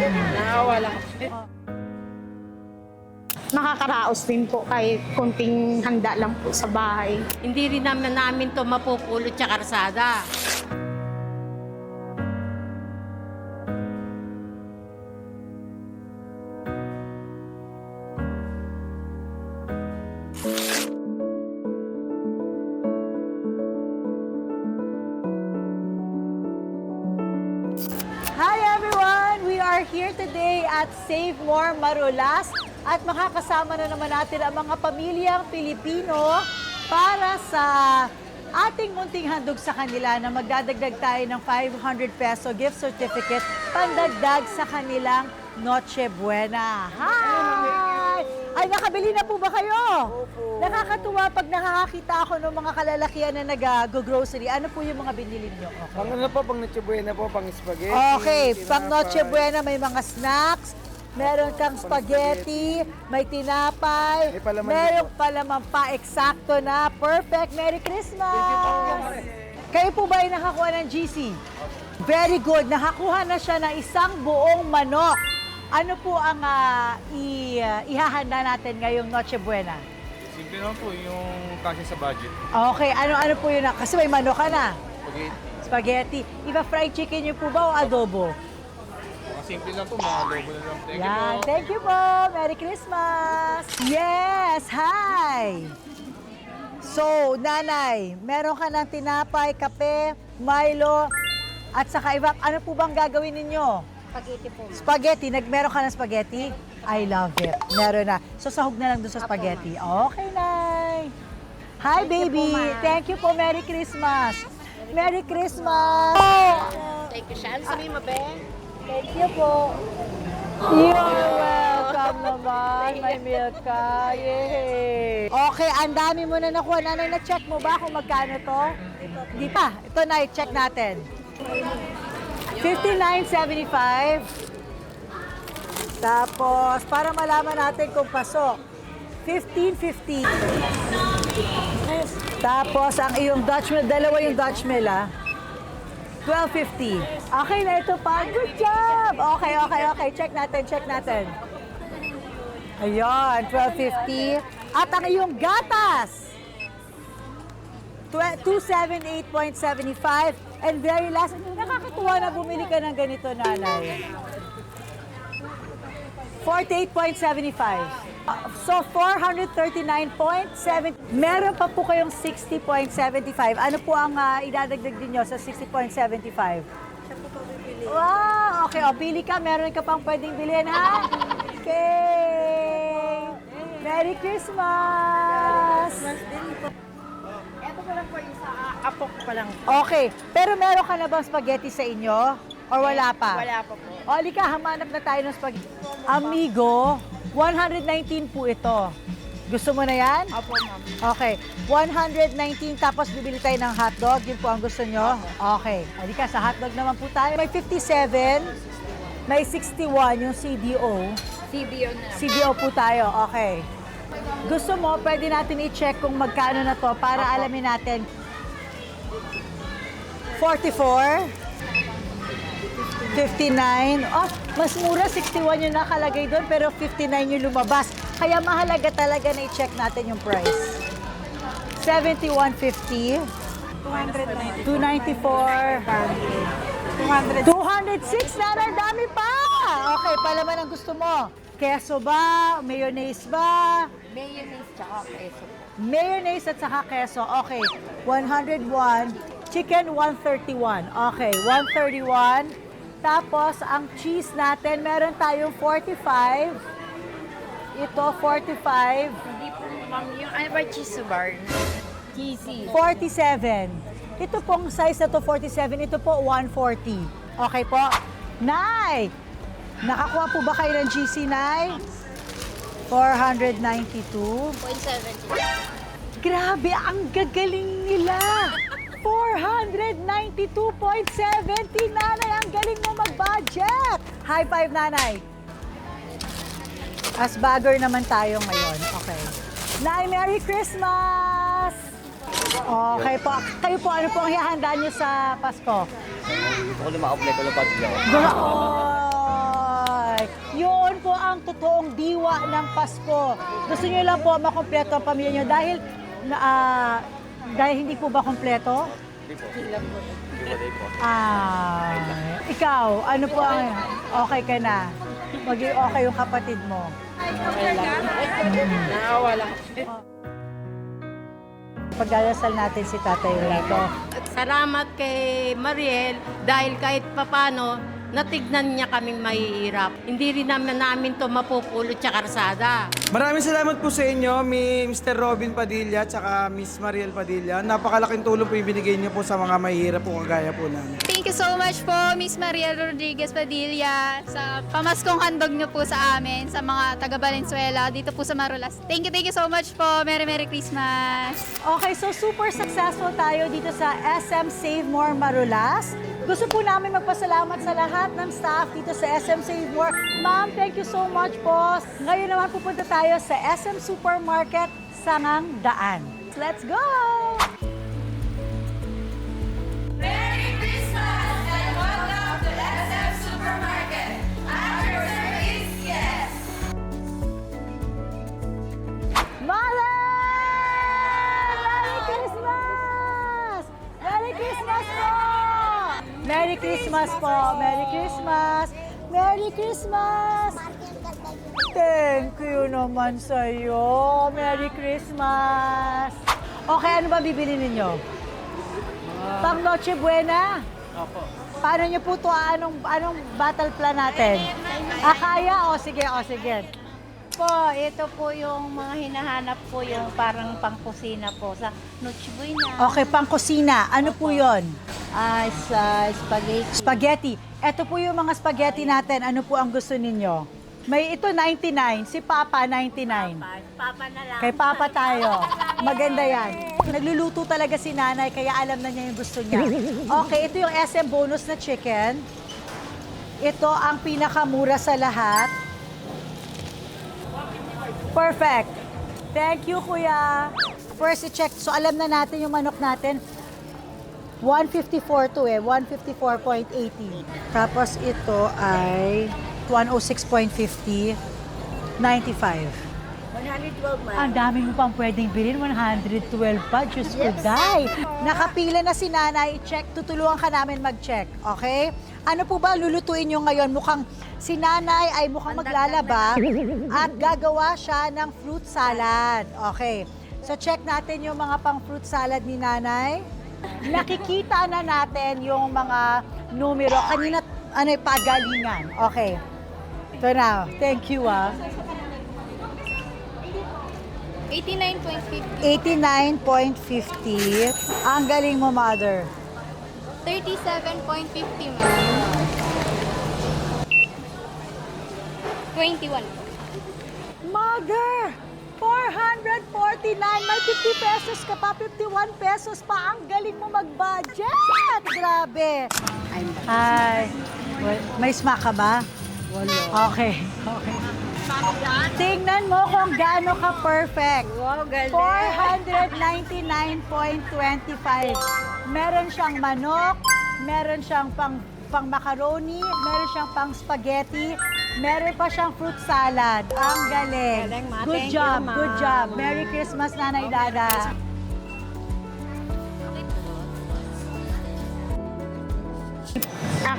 Nakawala. Nakakaraos din po kahit kunting handa lang po sa bahay. Hindi rin namin to mapupulot sa karsada. Hi everyone! We are here today at Save More Marulas at makakasama na naman natin ang mga pamilyang Pilipino para sa ating munting handog sa kanila na magdadagdag tayo ng 500 peso gift certificate pandagdag sa kanilang Noche Buena. Hi! Ay, nakabili na po ba kayo? Opo. Nakakatuwa pag nakakakita ako ng mga kalalakihan na nag-grocery. Ano po yung mga binili nyo? Okay. Pang ano po, pang Noche Buena po, pang spaghetti. Okay, pang tinapay. Noche Buena may mga snacks, meron kang spaghetti, may tinapay, May palaman meron din palaman pa, eksakto na, perfect. Merry Christmas! Kayo po ba ay nakakuha ng GC? Very good, nakakuha na siya ng isang buong manok. Ano po ang ihahanda natin ngayong Noche Buena? Simple naman po, yung kasya sa budget. Okay, ano po yun? Kasi may manok ka na. Spaghetti. Spaghetti. Iba fried chicken niyo po ba o adobo? Mga simple lang po, mga adobo na lang. Thank you Yan, po. thank you po. Merry Christmas. Yes, hi. So, nanay, meron ka ng tinapay, kape, Milo, at saka iba. Ano po bang gagawin ninyo? Spaghetti po. Spaghetti. Meron ka ng spaghetti? I love it. Meron na. So, sahog na lang doon sa spaghetti. Okay, nay. Hi, baby. Thank you po. Merry Christmas. Merry Christmas. Thank you, Shan. Sabi mo, be? Thank you po. You're welcome naman. May milk ka. Yay! Okay, ang dami mo na nakuha. Nanay, na-check mo ba kung magkano to? Hindi pa. Ito na, i-check natin. 59.75. Tapos, para malaman natin kung pasok, 15.50. Tapos, ang iyong Dutch mill, dalawa yung Dutch mill, 12.50. Okay na ito pa. Good job! Okay. Check natin. Ayan, 12.50. At ang iyong gatas, 278.75. And very last, nakakatuwa na bumili ka ng ganito, nanay. 48.75. So, 439.7. Meron pa po kayong 60.75. Ano po ang idadagdag din nyo sa 60.75? Wow! Okay, pili ka. Meron ka pang pwedeng bilhin, ha? Okay! Merry Christmas! Ito ko lang po yung sa apok pa lang. Okay, pero meron ka na bang spaghetti sa inyo? Or wala pa? Wala pa po. O, halika, hamanap na tayo ng spaghetti. Amigo, 119 po ito. Gusto mo na yan? Apo, ma'am. Okay, 119 tapos bibili tayo ng hotdog. Yun po ang gusto nyo? Okay, halika, sa hotdog naman po tayo. May 57, may 61 yung CDO. CBO na. CDO po tayo, okay. Gusto mo, pwede natin i-check kung magkano na to para alamin natin. 44, 59, oh, mas mura, 61 yung nakalagay doon, pero 59 yung lumabas. Kaya mahalaga talaga na i-check natin yung price. 71.50, 294, 206 na, dami pa! Okay, palaman ang gusto mo. Keso ba? Mayonnaise ba? Mayonnaise tsaka keso po. Mayonnaise at saka keso. Okay, 101. Chicken, 131. Okay, 131. Tapos, ang cheese natin, meron tayong 45. Ito, 45. Hindi po, ma'am, yung ano ba cheese bar? Cheesy. 47. Ito pong size na to, 47. Ito po, 140. Okay po? Nay! Nakakuha po ba kayo ng GC, Nay? 492. 0.7. Grabe, ang gagaling nila! 492.70, nanay! Ang galing mo mag-budget! High five, nanay! As bagger naman tayo ngayon. Okay. Nay, Merry Christmas! Okay po. Kayo po, ano po ang hihanda niyo sa Pasko? Gusto ko na makaplay ko lang pag Gaon! ang totoong diwa ng Pasko. Gusto niyo lang po makompleto ang pamilya niyo dahil hindi po ba kompleto? Ikaw, ano po ang okay ka na? Maging okay yung kapatid mo. Nawawala. Pagdarasal natin si Tatay Rico. Salamat kay Mariel dahil kahit papano natignan niya kaming mahihirap. Hindi rin namin to mapupulot sa karsada. Maraming salamat po sa inyo, Mr. Robin Padilla at Miss Mariel Padilla. Napakalaking tulong po yung binigay niyo po sa mga mahihirap po kagaya po namin. Thank you so much po, Miss Mariel Rodriguez Padilla, sa pamaskong handog niyo po sa amin, sa mga taga Valenzuela, dito po sa Marulas. Thank you so much po. Merry Christmas! Okay, so super successful tayo dito sa SM Save More Marulas. Gusto po namin magpasalamat sa lahat ng staff dito sa SM Save More. Ma'am, thank you so much po. Ngayon naman pupunta tayo sa SM Supermarket Sangang Daan. Let's go! Merry Christmas and welcome to SM Supermarket. At your service, yes. Mother! Merry Christmas! Merry Christmas po! Merry Christmas po! Merry Christmas! Merry Christmas! Thank you naman sa'yo. Merry Christmas! Okay, ano ba bibili ninyo? Pang Noche Buena? Opo. Paano niyo po ito? Anong battle plan natin? Kaya? O sige. Po, ito po yung mga hinahanap po yung parang pangkusina po sa Noche Buena. Okay, pang kusina. Ano po yon? Sa spaghetti. Spaghetti. Ito po yung mga spaghetti natin. Ano po ang gusto ninyo? May ito 99, si Papa 99. Papa na lang. Kay Papa tayo. Maganda yan. Nagluluto talaga si Nanay kaya alam na niya yung gusto niya. Okay, ito yung SM bonus na chicken. Ito ang pinakamura sa lahat. Perfect. Thank you, Kuya. First, i-check. So, alam na natin yung manok natin. 154 to 154.80. Tapos ito ay 106.50. 95. 112 Ang dami mo pang pwedeng bilhin, 112 pa. Diyos ko, day. Nakapila na si Nanay, i-check. Tutulungan ka namin mag-check, okay? Ano po ba lulutuin nyo ngayon? Mukhang si Nanay ay mukhang maglalaba at gagawa siya ng fruit salad. Okay. So check natin yung mga pang fruit salad ni Nanay. Nakikita na natin yung mga numero. Kanina, pagalingan. Okay. Ito na. Thank you, 89.50. 89.50. Ang galing mo, Mother. 37.50, ma'am. 21. Mother! 449! May 50 pesos ka pa, 51 pesos pa. Ang galing mo mag-budget! Grabe! Hi! May smack ka ba? Wala. Okay. Tingnan mo kung gaano ka perfect. Wow, galing. 499.25. Meron siyang manok, meron siyang pang macaroni, meron siyang pang spaghetti, meron pa siyang fruit salad. Ang galing. Galing, Ma. Good Thank job, you, Ma. good job. Merry Christmas, Nanay Dada.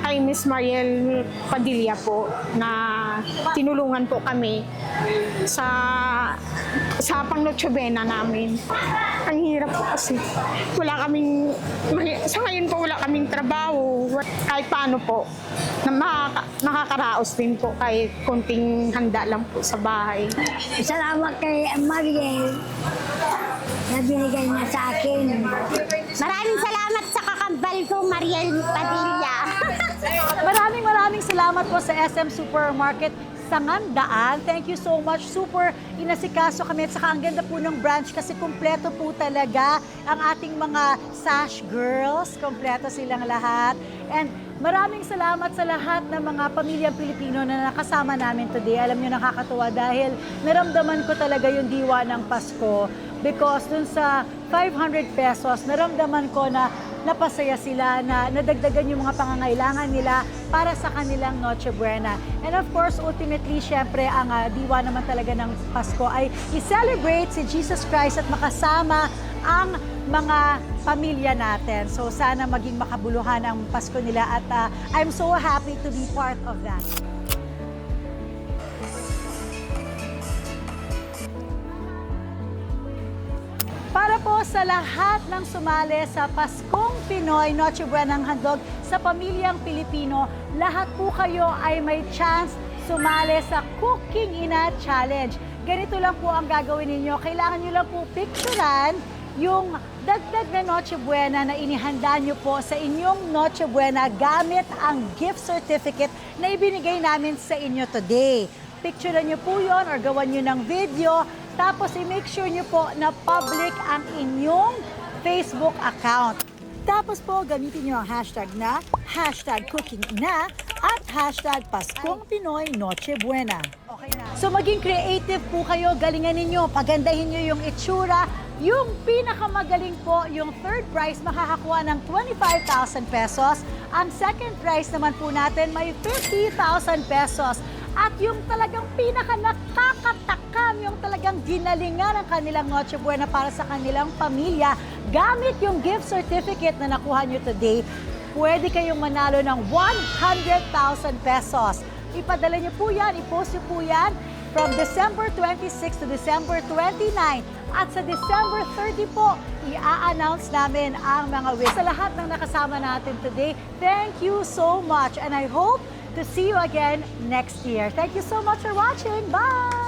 Kay Miss Mariel Padilla po na tinulungan po kami sa pang Noche Buena namin. Ang hirap po kasi wala kaming, sa ngayon po wala kaming trabaho. Kahit paano po, na nakakaraos din po kahit konting handa lang po sa bahay. Salamat kay Mariel na binigay niya sa akin. Maraming salamat sa kakambal ko, Mariel Padilla. Maraming salamat po sa SM Supermarket Sangandaan. Thank you so much. Super inasikaso kami at saka ang ganda po ng branch kasi kumpleto po talaga ang ating mga sash girls. Kumpleto silang lahat. And maraming salamat sa lahat ng mga pamilyang Pilipino na nakasama namin today. Alam niyo, nakakatuwa dahil naramdaman ko talaga yung diwa ng Pasko because dun sa 500 pesos, naramdaman ko na napasaya sila, na nadagdagan yung mga pangangailangan nila para sa kanilang Noche Buena. And of course, ultimately, syempre, ang diwa naman talaga ng Pasko ay i-celebrate si Jesus Christ at makasama ang mga pamilya natin. So sana maging makabuluhan ang Pasko nila at I'm so happy to be part of that. Para po sa lahat ng sumali sa Paskong Pinoy Noche Buenang handog sa pamilyang Pilipino, lahat po kayo ay may chance sumali sa Cooking Ina Challenge. Ganito lang po ang gagawin ninyo. Kailangan nyo lang po picturean yung dagdag na Noche Buena na inihanda nyo po sa inyong Noche Buena gamit ang gift certificate na ibinigay namin sa inyo today. Picturean nyo po yon or gawan nyo ng video. Tapos i-make sure nyo po na public ang inyong Facebook account. Tapos po gamitin nyo ang hashtag na #CookingIna at #Paskong Pinoy Noche Buena. Okay na. So maging creative po kayo, galingan ninyo, pagandahin nyo yung itsura. Yung pinakamagaling po, yung third prize, makakakuha ng 25,000 pesos. Ang second prize naman po natin may 50,000 pesos. At yung talagang pinaka-nakakatakam, yung talagang ginalingan ng kanilang Noche Buena para sa kanilang pamilya, gamit yung gift certificate na nakuha nyo today, pwede kayong manalo ng 100,000 pesos. Ipadala nyo po yan, i-post nyo po yan from December 26 to December 29. At sa December 30 po, i-a-announce namin ang mga winners. Sa lahat ng nakasama natin today, thank you so much. And I hope to see you again next year. Thank you so much for watching. Bye!